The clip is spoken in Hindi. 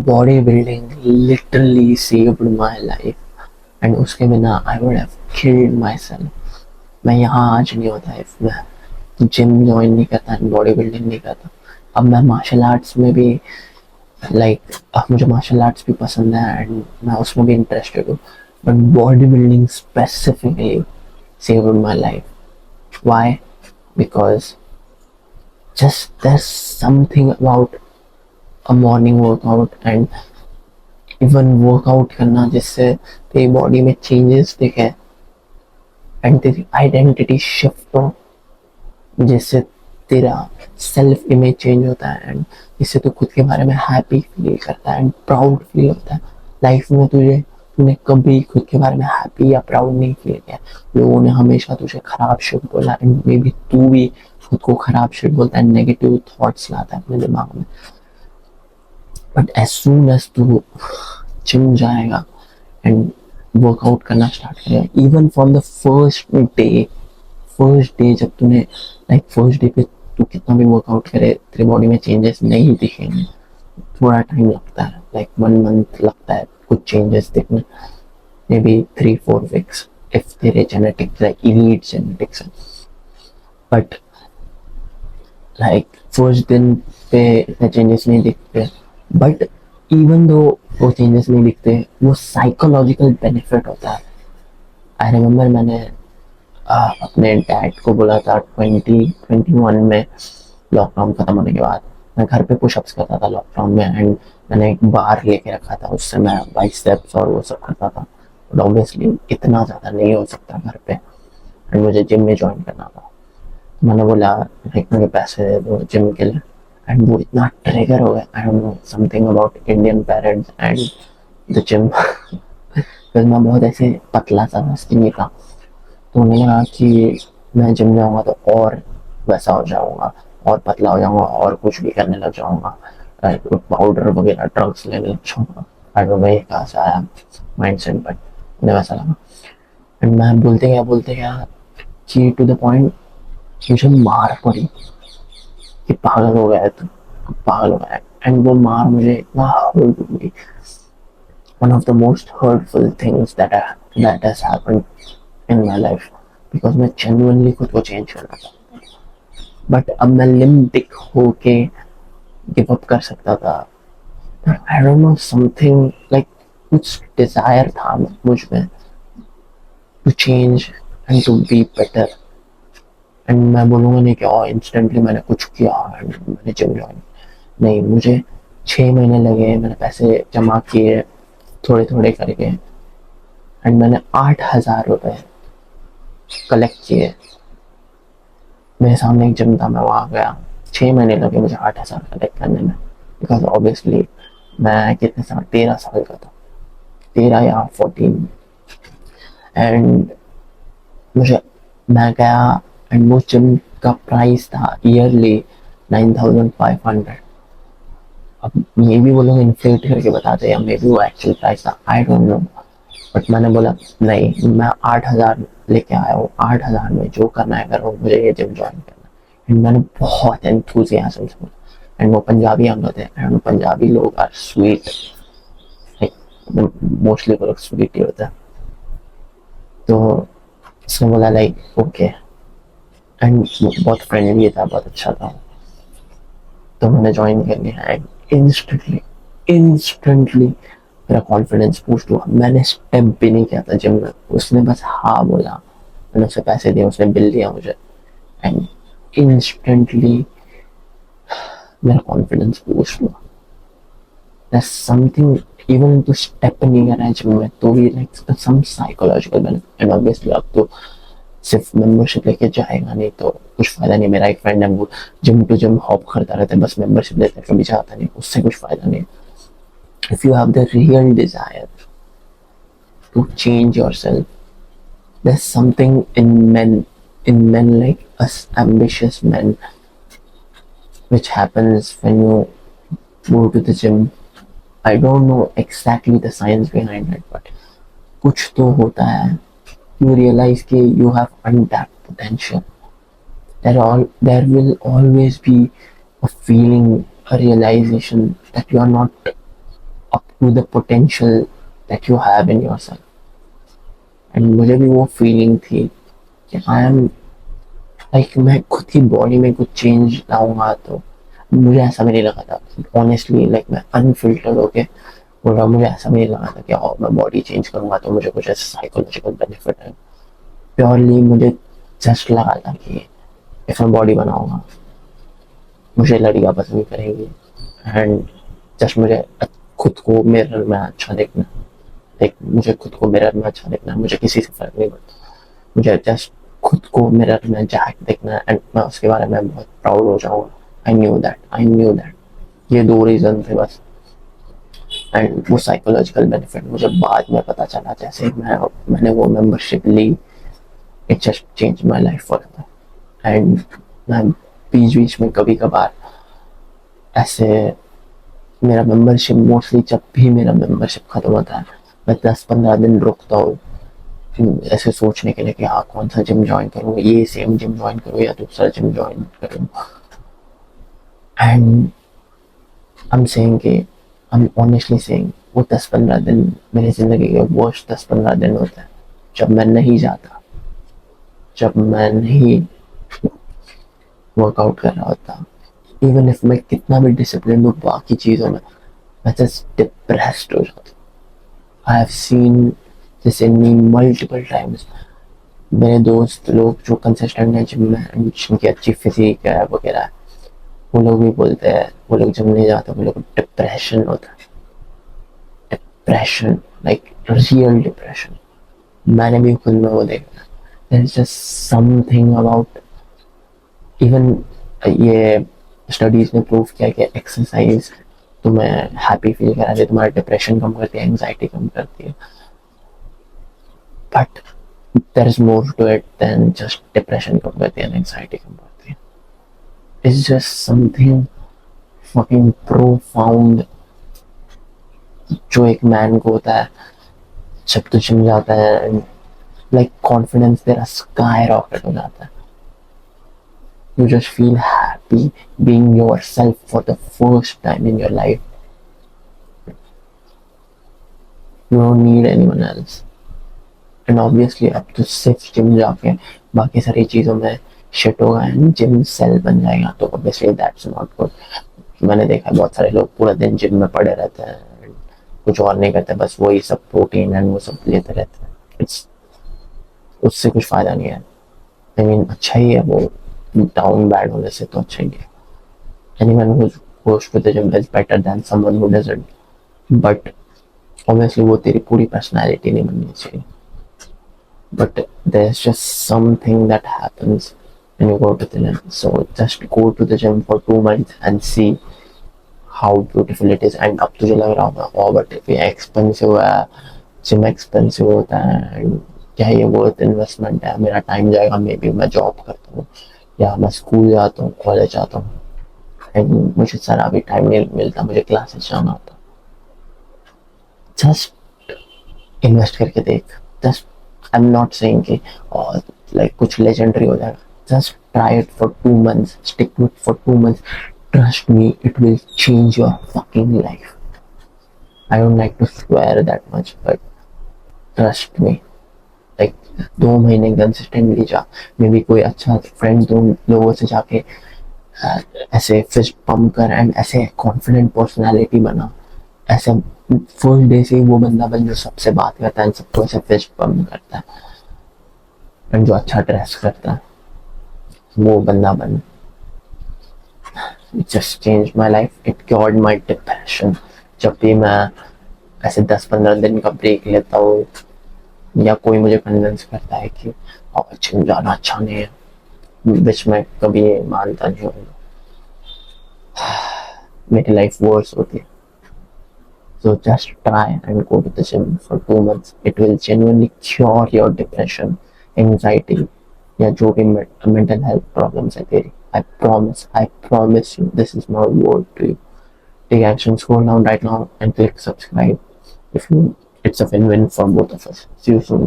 Body building literally saved my life and उसके बिना I would have killed my self. मैं यहाँ आज नहीं होता इफ मैं जिम ज्वाइन नहीं करता एंड बॉडी बिल्डिंग नहीं करता। अब मैं मार्शल आर्ट्स में भी अब मुझे मार्शल आर्ट्स भी पसंद है एंड मैं उसमें भी इंटरेस्टेड हूँ, but body building specifically saved my life. Why? Because just there's something about a morning workout and even workout करना जिससे तेरी बॉडी में चेंजेस दिखे एंड तेरी आइडेंटिटी शिफ्ट हो, जिससे तेरा सेल्फ इमेज चेंज होता है एंड जिससे तू खुद के बारे में हैप्पी फील करता है एंड प्राउड फील होता है। लाइफ में तूने कभी खुद के बारे में हैप्पी या प्राउड नहीं फील किया। लोगों ने हमेशा तुझे खराब शिट बोला एंड मे बी तू भी खुद को खराब शिट बोलता है, नेगेटिव थॉट्स लाता है अपने दिमाग में। बट एज सून एज तू जिम जाएगा एंड वर्कआउट करना स्टार्ट करेगा, even from the first day जब तूने फर्स्ट डे पे तू कितना भी वर्कआउट करे तेरी बॉडी में चेंजेस नहीं दिखेंगे। थोड़ा टाइम लगता है, 1 मंथ लगता है कुछ चेंजेस दिखने, मे बी 3-4 वीक्स इफ तेरे जेनेटिक्स इलीट जेनेटिक्स है। बट फर्स्ट दिन पे इतने चेंजेस नहीं दिखते, बट इवन दो वो चेंजेस नहीं दिखते, वो साइकोलॉजिकल बेनिफिट होता है। आई रिमेम्बर मैंने अपने डैड को बोला था 2021 में, लॉकडाउन खत्म होने के बाद मैं घर पे पुशअप्स करता था लॉकडाउन में एंड मैंने एक बार लेके रखा था, उससे मैं बाइसेप्स और वो सब करता था। बट ऑब्वियसली इतना ज़्यादा नहीं हो सकता घर पे एंड मुझे जिम में ज्वाइन करना था। मैंने बोला मुझे पैसे दे दो जिम के लिए एंड वो इतना ट्रिगर हो गया, आई don't know something about Indian parents and the gym. फिर मैं बहुत ऐसे पतला सा स्किनी था, तो उन्होंने कहा कि मैं जिम जाऊँगा तो और वैसा हो जाऊँगा और पतला हो जाऊँगा और कुछ भी करने लग जाऊँगा, पाउडर वगैरह ड्रग्स लेने लग जाऊँगा। आई डोंट नो ये कहाँ से आया माइंड सेट, बट मुझे वैसा लगा एंड मैं बोलते गया कि टू द पॉइंट मुझे मार पड़ी कि पागल हो गया है तू, पागल हो गया है। एंड वो मार मुझे इतना हर्ट हुई, one of the most hurtful things that has happened in my life, because मैं जेन्युइनली खुद को चेंज करना था। बट अब मैं लिम्बिक होके गिव अप कर सकता था। आई डोंट नो समथिंग कुछ डिजायर था मुझ में to change and to be better. And मैं बोलूँगा नहीं कि इंस्टेंटली मैंने कुछ किया एंड मैंने जिम ज्वाइन, नहीं, मुझे 6 महीने लगे, मैंने पैसे जमा किए थोड़े थोड़े करके एंड मैंने 8,000 रुपये कलेक्ट किए। मेरे सामने एक जिम था, मैं वहाँ गया, 6 महीने लगे मुझे 8,000 कलेक्ट करने में, बिकॉज ऑब्वियसली मैं कितने साल 13 साल का था, 13 या 14 एंड मैं गया एंड वो जिम का प्राइस था ईयरली 9,500। अब ये भी बोलोगे इन्फ्लेट करके बताते या मे बी वो एक्चुअल प्राइस था, आई डोंट नो। बट मैंने बोला नहीं, मैं 8,000 लेके आया हूँ, 8,000 में जो करना है करो, मुझे ये जिम ज्वाइन करना। एंड मैंने बहुत एंथुजियाज्म से बोला एंड वो पंजाबी हम लोग थे एंड पंजाबी लोग आर स्वीट, मोस्टली वो लोग स्वीट ही होता है। तो उसने बोला ओके एंड बहुत फ्रेंडली था, बहुत अच्छा था। तो मैंने ज्वाइन कर लिया एंड इंस्टेंटली मेरा कॉन्फिडेंस बूस्ट हुआ। मैंने स्टेप भी नहीं किया था जिम में, उसने बस हाँ बोला, मैंने उसे पैसे दिए, उसने बिल दिया मुझे एंड इंस्टेंटली मेरा कॉन्फिडेंस बूस्ट हुआ। There's something, even तो स्टेप नहीं कर रहा है जिम में तो भी some psychological benefit and obviously अब तो सिर्फ मेंबरशिप लेके जाएगा नहीं तो कुछ फायदा नहीं। मेरा एक फ्रेंड है वो जिम टू जिम हॉप करता रहता है, बस मेंबरशिप लेता है, कभी जाता नहीं, उससे कुछ फायदा नहीं। If you have the real desire to change yourself, there's something in men like us ambitious men, which happens when you go to the gym. I don't know exactly the science behind it, but कुछ तो होता है। You realize कि you have untapped potential. There will always be a feeling, a realization that you are not to the potential that you have in yourself. And मुझे भी वो फीलिंग थी कि आई एम लाइक मैं खुद की बॉडी में कुछ चेंज लाऊंगा, तो मुझे ऐसा भी नहीं लगा था ऑनेस्टली, लाइक मैं अनफिल्टर्ड होके बोल रहा हूँ, मुझे ऐसा भी नहीं लगा था कि मैं बॉडी चेंज करूंगा तो मुझे कुछ ऐसा साइकोलॉजिकल बेनिफिट है। प्योरली मुझे जस्ट लगा था कि इफ मैं बॉडी बनाऊंगा मुझे लड़कियां पसंद करेंगी, एंड जस्ट मुझे खुद को मिरर में अच्छा देखना, लाइक मुझे खुद को मिरर में अच्छा देखना, मुझे किसी से फर्क नहीं पड़ता, मुझे जस्ट खुद को मिरर में जैक देखना है एंड मैं उसके बारे में बहुत प्राउड हो जाऊंगा। आई न्यू दैट ये दो रीजन थे बस। एंड वो साइकोलॉजिकल बेनिफिट मुझे बाद में पता चला, जैसे मैंने वो मेंबरशिप ली, it just change my life forever. And मैं बीच बीच में कभी कभार ऐसे मेरा मेंबरशिप मोस्टली जब भी मेरा मेंबरशिप खत्म होता है मैं 10-15 दिन रुकता हूँ ऐसे सोचने के लिए कि हाँ कौन सा जिम ज्वाइन करूँ, ये सेम जिम ज्वाइन करूँ या दूसरा जिम ज्वाइन करूँ। एंड आई एम सेइंग कि आई एम ऑनेस्टली सेइंग वो 10-15 दिन मेरी जिंदगी के वर्स्ट 10-15 दिन होते हैं जब मैं नहीं जाता, जब मैं नहीं वर्कआउट कर रहा होता। इवन इफ मैं कितना भी डिसिप्लिन हूँ बाकी चीज़ों में, मैं जस्ट डिप्रेस्ड हो जाता। I have seen this in me multiple times. मेरे दोस्त लोग जो कंसिस्टेंट है जिम में, जिनकी अच्छी फिजिक है वगैरह है, वो लोग भी बोलते हैं, वो लोग जिम नहीं जाते, वो लोग डिप्रेशन होता है, डिप्रेशन लाइक रियल डिप्रेशन। मैंने भी खुद में वो देखा। There is just something about, even ये स्टडीज ने प्रूव किया कि एक्सरसाइज तुम्हें हैप्पी फील कराती है, तुम्हारा डिप्रेशन कम करती है, एंजाइटी कम करती है, but there is more to it than just depression कम करती है, एंजाइटी कम करती है। It's just something fucking profound जो एक मैन को होता है जब तू जिम जाता है, लाइक कॉन्फिडेंस तेरा स्काई रॉकेट हो जाता है। You just feel happy being yourself for the first time in your life. You don't need anyone else. And obviously अब तो सिर्फ जिम जाके बाकी सारी चीज़ों में शिट होगा एंड जिम सेल बन जाएगा, तो obviously that's not good. मैंने देखा बहुत सारे लोग पूरा दिन जिम में पड़े रहते हैं, कुछ और नहीं करते, बस वही सब प्रोटीन एंड वो सब लेते रहते हैं। उससे कुछ फ़ायदा नहीं है। I mean, अच्छा ही है वो, डाउन बैड होने से तो अच्छा ही है। Anyone who goes to the gym is better than someone who doesn't. But obviously वो तेरी पूरी personality नहीं बननी चाहिए। But there's just something that happens when you go to the gym. So just go to the gym for 2 months and see how beautiful it is. And अब तुझे लग रहा होगा oh but ये expensive है, gym expensive होता है, क्या ये worth investment है, मेरा टाइम जाएगा, मे बी मैं जॉब करता हूँ या मैं स्कूल जाता हूँ, कॉलेज जाता हूँ, एंड मुझे सारा अभी टाइम नहीं मिलता, मुझे क्लासेस जाना होता। जस्ट इन्वेस्ट करके देख। Just I am not saying कि लाइक कुछ लेजेंडरी हो जाएगा, just try it for 2 months, stick to it for 2 months, trust me it will change your fucking life. I don't like to swear that much but trust me, like 2 महीने कंसिस्टेंटली जा, मे बी कोई अच्छा फ्रेंड दो लोगों से जाके ऐसे फिस्ट पंप कर एंड ऐसे कॉन्फिडेंट पर्सनालिटी बना, ऐसे फर्स्ट डे से ही वो बंदा बन जो सबसे बात करता है, सबको ऐसे फिस्ट पंप करता है, एंड जो अच्छा ड्रेस करता है वो बंदा बन। It just changed my life. It cured my depression. जब भी मैं ऐसे 10-15 दिन का ब्रेक लेता हूँ या कोई मुझे कन्विंस करता है कि जिम जाना अच्छा नहीं है, विच मैं कभी मानता नहीं हूँ, मेरी लाइफ वर्स होती है। So just try and go to the gym for 2 months. It will genuinely cure your depression, anxiety या जो भी mental health problems है तेरी। I promise you, this is my word to you. Take action, scroll down right now and click subscribe. If you, it's a win-win for both of us. See you soon.